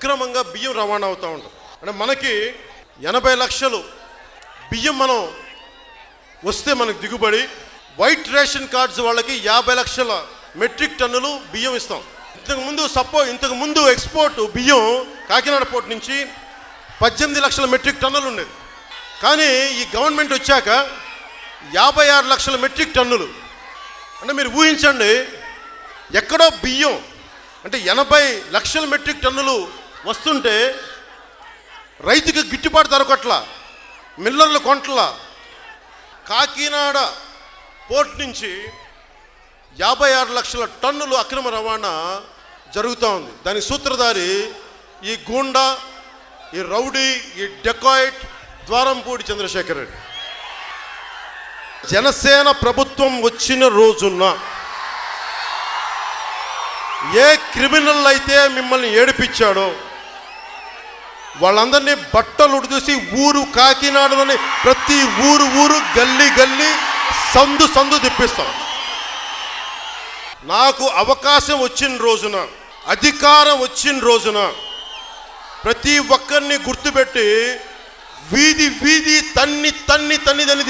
అక్రమంగా బియ్యం రవాణా అవుతూ ఉంటాం. అంటే మనకి 80 లక్షలు బియ్యం మనం వస్తే మనకు దిగుబడి, వైట్ రేషన్ కార్డ్స్ వాళ్ళకి 50 లక్షల మెట్రిక్ టన్నులు బియ్యం ఇస్తాం. ఇంతకుముందు ఎక్స్పోర్ట్ బియ్యం కాకినాడ పోర్ట్ నుంచి 18 లక్షల మెట్రిక్ టన్నులు ఉండేది. కానీ ఈ గవర్నమెంట్ వచ్చాక 56 లక్షల మెట్రిక్ టన్నులు. అంటే మీరు ఊహించండి, ఎక్కడో బియ్యం అంటే 80 లక్షల మెట్రిక్ టన్నులు వస్తుంటే రైతుకి గిట్టుబాటు దొరకట్లా, మిల్లర్లు కొంటలా. కాకినాడ పోర్ట్ నుంచి 56 లక్షల టన్నులు అక్రమ రవాణా జరుగుతూ ఉంది. దానికి సూత్రధారి ఈ గూండా, ఈ రౌడీ, ఈ డెకాయిట్ ద్వారంపూడి చంద్రశేఖర్ రెడ్డి. జనసేన ప్రభుత్వం వచ్చిన రోజున ఏ క్రిమినల్ అయితే మిమ్మల్ని ఏడిపించాడో వాళ్ళందరినీ బట్టలు ఉడిదూసి ఊరు, కాకినాడలోని ప్రతి ఊరు గల్లీ సందు తిప్పిస్తాం. నాకు అవకాశం వచ్చిన రోజున, అధికారం వచ్చిన రోజున ప్రతి ఒక్కరిని గుర్తుపెట్టి వీధి తన్ని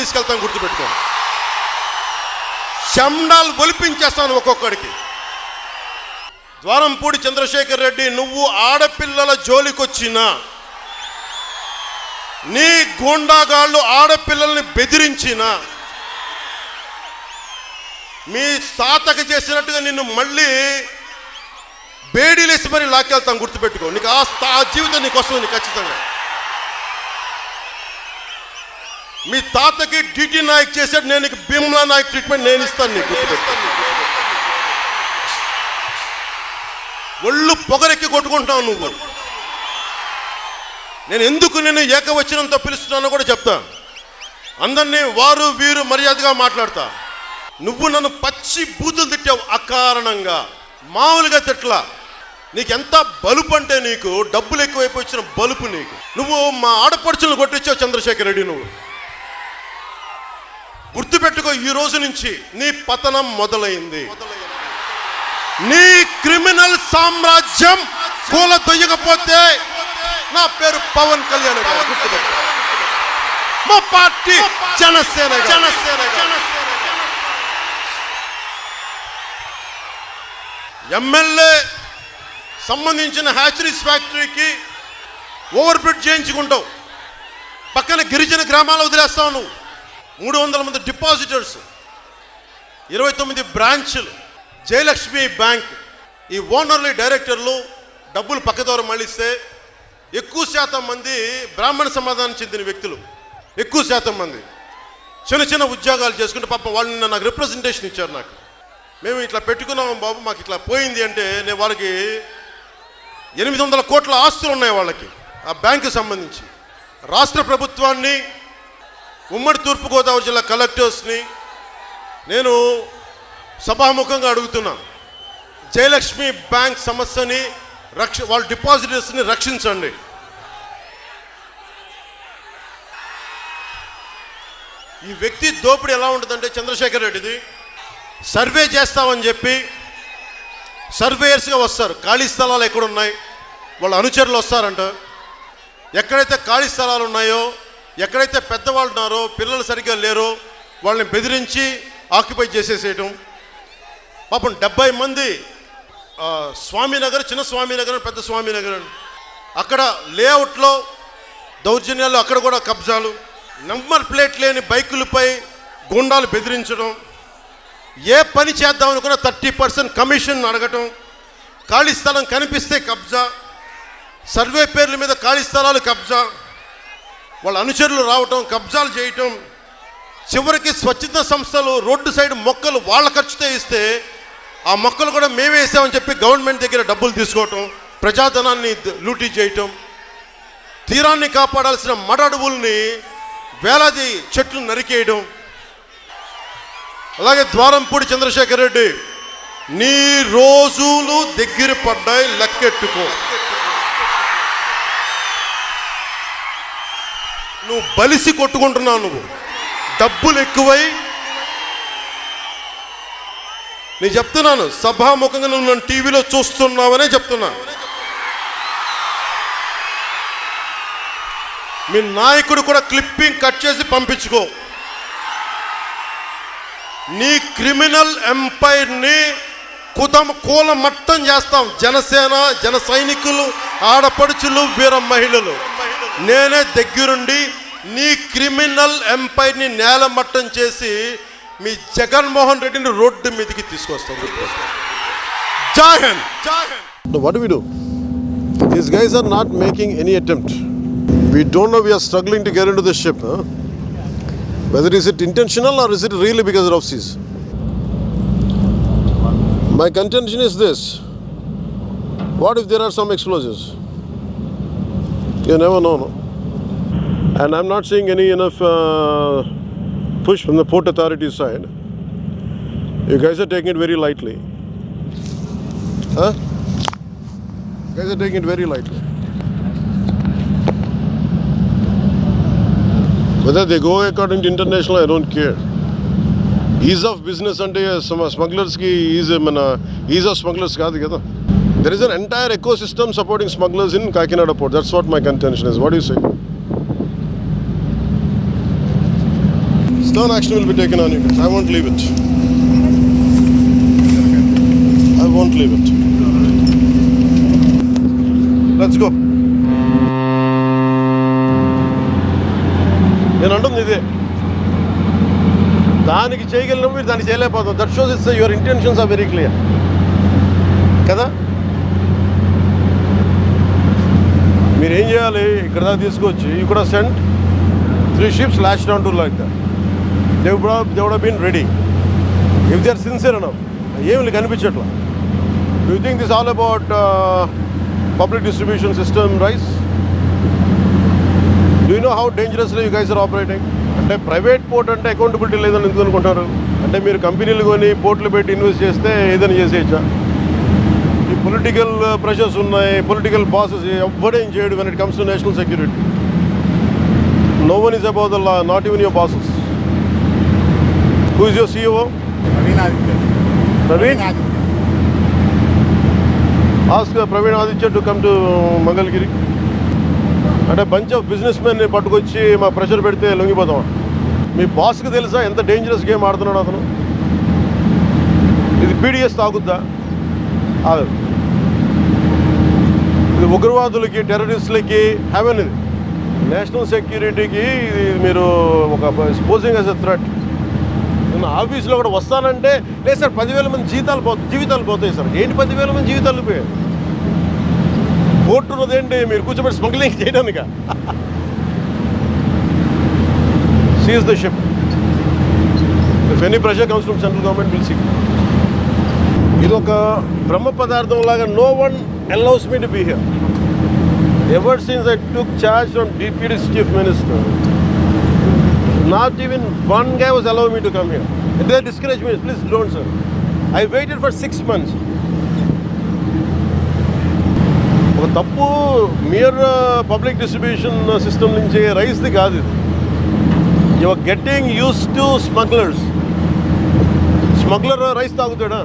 తీసుకెళ్తాను. గుర్తుపెట్టుకోండి, చెండాలు ఒలిపించేస్తాను ఒక్కొక్కడికి. ద్వారంపూడి చంద్రశేఖర్ రెడ్డి, నువ్వు ఆడపిల్లల జోలికొచ్చినా, నీ గూండాగాళ్ళు ఆడపిల్లల్ని బెదిరించినా, మీ తాతకి చేసినట్టుగా నిన్ను మళ్ళీ బేడీలేసి మరి లాక్కెళ్తాం. గుర్తుపెట్టుకో, నీకు ఆ జీవితం నీకు వస్తుంది. నీకు ఖచ్చితంగా మీ తాతకి డిటి నాయక్ చేశాడు, నేను నీకు భీమ్లా నాయక్ ట్రీట్మెంట్ నేను ఇస్తాను. నీకు గుర్తుపెట్టుకో, ఒళ్ళు పొగరెక్కి కొట్టుకుంటావు నువ్వు. నేను ఎందుకు నేను ఏకవచనంతో పిలుస్తున్నానో కూడా చెప్తా. అందరినీ వారు వీరు మర్యాదగా మాట్లాడతా. నువ్వు నన్ను పచ్చి బూతులు తిట్టావు అకారణంగా, మామూలుగా తిట్లా. నీకు ఎంత బలుపు అంటే, నీకు డబ్బులు ఎక్కువైపు వచ్చిన బలుపు నీకు. నువ్వు మా ఆడపడుచులను కొట్టించావు చంద్రశేఖర్ రెడ్డి. నువ్వు గుర్తుపెట్టుకో, ఈ రోజు నుంచి నీ పతనం మొదలైంది. నీ క్రిమినల్ సామ్రాజ్యం కూలదొయ్యకపోతే నా పేరు పవన్ కళ్యాణ్ గారు. గుర్తుపెట్టు, మా పార్టీ జనసేన. ఎమ్మెల్యే సంబంధించిన హ్యాచరీస్ ఫ్యాక్టరీకి ఓవర్ బ్రిడ్జ్ చేయించుకుంటావు, పక్కన గిరిజన గ్రామాలు వదిలేస్తావు నువ్వు. 300 మంది డిపాజిటర్స్, 29 బ్రాంచ్లు, జయలక్ష్మి బ్యాంక్, ఈ ఓనర్లు, డైరెక్టర్లు డబ్బులు పక్కదోర మళ్ళిస్తే ఎక్కువ శాతం మంది బ్రాహ్మణ సమాజానికి చెందిన వ్యక్తులు, ఎక్కువ శాతం మంది చిన్న ఉద్యోగాలు చేసుకుంటే పాపం వాళ్ళు నాకు రిప్రజెంటేషన్ ఇచ్చారు. నాకు మేము ఇట్లా పెట్టుకున్నాము బాబు, మాకు ఇట్లా పోయింది అంటే నేను వాళ్ళకి 800 కోట్ల ఆస్తులు ఉన్నాయి వాళ్ళకి ఆ బ్యాంకు సంబంధించి. రాష్ట్ర ప్రభుత్వాన్ని, ఉమ్మడి తూర్పుగోదావరి జిల్లా కలెక్టర్స్ని నేను సభాముఖంగా అడుగుతున్నా, జయలక్ష్మి బ్యాంక్ సమస్యని వాళ్ళ డిపాజిటర్స్ని రక్షించండి. ఈ వ్యక్తి దోపిడీ ఎలా ఉంటుందంటే, చంద్రశేఖర్ రెడ్డిది సర్వే చేస్తామని చెప్పి సర్వేయర్స్గా వస్తారు. ఖాళీ స్థలాలు ఎక్కడున్నాయి, వాళ్ళ అనుచరులు వస్తారంట. ఎక్కడైతే ఖాళీ స్థలాలు ఉన్నాయో, ఎక్కడైతే పెద్దవాళ్ళు ఉన్నారో, పిల్లలు సరిగ్గా లేరో, వాళ్ళని బెదిరించి ఆక్యుపై చేసేసేయటం. పాపం 70 మంది స్వామినగర్, చిన్న స్వామినగర్, పెద్ద స్వామినగర్, అక్కడ లేఅవుట్లో దౌర్జన్యాలు, అక్కడ కూడా కబ్జాలు, నంబర్ ప్లేట్ లేని బైకులపై గుండాలు బెదిరించడం, ఏ పని చేద్దామనుకున్నా 30% కమిషన్ అడగటం, ఖాళీ స్థలం కనిపిస్తే కబ్జా, సర్వే పేర్ల మీద ఖాళీ స్థలాలు కబ్జా, వాళ్ళ అనుచరులు రావటం, కబ్జాలు చేయటం. చివరికి స్వచ్ఛంద సంస్థలు రోడ్డు సైడ్ మొక్కలు వాళ్ళ ఖర్చుతో ఇస్తే ఆ మొక్కలు కూడా మేమే వేసామని చెప్పి గవర్నమెంట్ దగ్గర డబ్బులు తీసుకోవటం, ప్రజాధనాన్ని లూటీ చేయటం, తీరాన్ని కాపాడాల్సిన మడ అడవుల్ని వేలాది చెట్లు నరికేయడం. అలాగే ద్వారంపూడి చంద్రశేఖర్ రెడ్డి, నీ రోజులు దగ్గర పడ్డాయి, లెక్కెట్టుకో. నువ్వు బలిసి కొట్టుకుంటున్నావు. నువ్వు డబ్బులు ఎక్కువై, నేను చెప్తున్నాను సభాముఖంగా నువ్వు నన్ను టీవీలో చూస్తున్నావనే చెప్తున్నా. మీ నాయకుడు కూడా క్లిప్పింగ్ కట్ చేసి పంపించుకో. నీ క్రిమినల్ ఎంపైర్ని కూలమట్టం చేస్తాం. జనసేన, జన సైనికులు, ఆడపడుచులు, వీర మహిళలు, నేనే దగ్గరుండి నీ క్రిమినల్ ఎంపైర్ని నేలమట్టం చేసి మీ జగన్మోహన్ రెడ్డిని రోడ్డు మీదకి తీసుకొస్తాం. జై Hind. What do we do? These guys are not making any attempt. We don't know, we are struggling to get into the ship. Whether is it intentional or is it really because of seas? My contention is this. What if there are some explosives? You never know, no? And I'm not seeing any enough push from the Port Authority side. You guys are taking it very lightly. Huh? You guys are taking it very lightly. Whether they go according to international, I don't care. Ease of business ante smugglers ki ease of smugglers kaadu kada. There is an entire ecosystem supporting smugglers in Kakinada port. That's what my contention is. What do you say? Stern action will be taken on you. I won't leave it. I won't leave it. Let's go. నేను అంటుంది ఇదే. దానికి చేయగలిగిన మీరు దానికి చేయలేకపోతాం. That shows it's your intentions are very clear కదా. మీరు ఏం చేయాలి, ఇక్కడ దాకా తీసుకొచ్చి you could have sent 3 ships lashed down to like that. They would have been ready if they are sincere enough. ఏమి కనిపించట్లా. Do you think this is all about public distribution system rise? Do you know how dangerously you guys are operating? అంటే private port అంటే accountability లేదని ఎందుకు అనుకుంటారు? అంటే మీరు కంపెనీలు కొని పోర్ట్లు పెట్టి ఇన్వెస్ట్ చేస్తే ఏదైనా చేసేయచ్చా? ఈ పొలిటికల్ ప్రెషర్స్ ఉన్నాయి, పొలిటికల్ బాసెస్ ఎవ్వడేం చేయడు when it comes to national security. No one is above the law, not even your bosses. Who is your CEO? Praveen? Ask Praveen Aditya to come to Mangalgiri. అంటే bunch of business మెన్ని పట్టుకొచ్చి మా pressure పెడితే లొంగిపోతాం. మీ బాస్కి తెలుసా ఎంత dangerous game ఆడుతున్నాడు అతను? ఇది పీడిఎస్ తాగుద్దా? ఇది ఉగ్రవాదులకి, టెర్రరిస్టులకి హెవెన్. ఇది నేషనల్ సెక్యూరిటీకి ఇది మీరు ఒక స్పోజింగ్ యాజ్ ఎ థ్రెట్. నేను ఆఫీస్లో కూడా వస్తానంటే లేదు సార్ 10,000 మంది జీవితాలు పోతాయి సార్. ఏంటి 10,000 మంది జీవితాలు పోయాయి? కోర్టు ఉన్నదేంటి మీరు కూర్చోబెట్టి స్మగ్లింగ్ చేయడానిక? Seize the ship. If any pressure comes from central government will see. ఇది ఒక బ్రహ్మ పదార్థం లాగా. No one allows me to be here. Ever since I took charge from DPD's chief minister, not even one guy was allowing me to come here. If they discourage me, please don't, sir. I waited for 6 months. ఒక తప్పు mere public distribution system నుంచి రైస్ది కాదు. You are getting use to smugglers. Smuggler rice తాగుతాడా?